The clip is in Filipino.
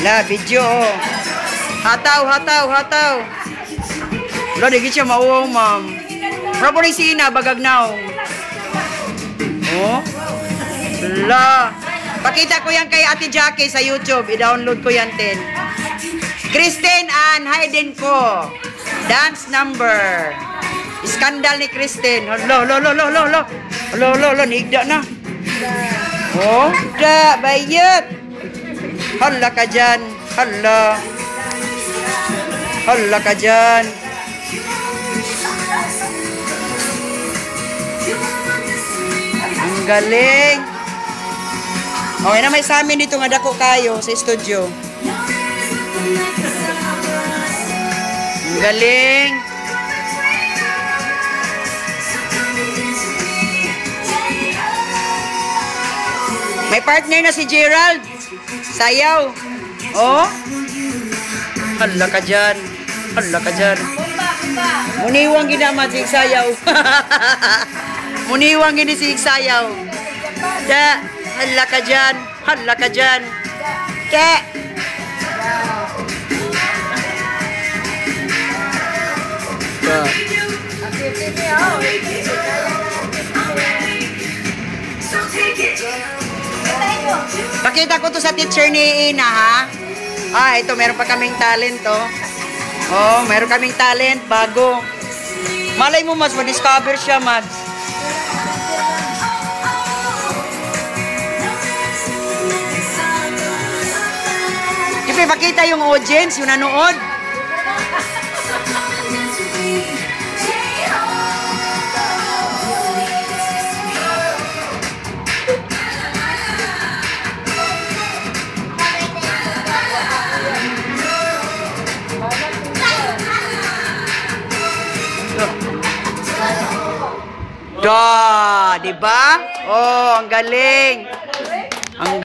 La, video, oh. Hataw, hataw, hataw. La, di siya mauwaw, ma'am. Proporisina, bagagnaw. Oh. La. Pakita ko yan kay Ate Jackie sa YouTube. I-download ko yan, Ten. Kristen Ann Hayden ko. Dance number. Skandal ni Kristen. Lo, lo, lo, lo, lo, lo. Lo, lo, lo, nigda na. Oh, da, bayat. Hala ka dyan. Hala. Hala ka dyan. Ang galing. Okay na, may sa amin dito nga dako kayo sa studio. Ang galing. May partner na si Gerald. Sayaw. Oh. Hala ka dyan. Hala ka dyan. Muniwang ginaman si Sayaw. Muniwang gini si Sayaw. Da. Hala ka dyan. Hala ka dyan. Ke. Pakita ko to sa teacher ni Ina, ha? Ah, ito, meron pa kaming talent, oh. Oh, meron kaming talent, bago. Malay mo, mas, ma-discover siya, Mads. Pakita yung audience, yung nanood. Da, diba? Oh, ang galing.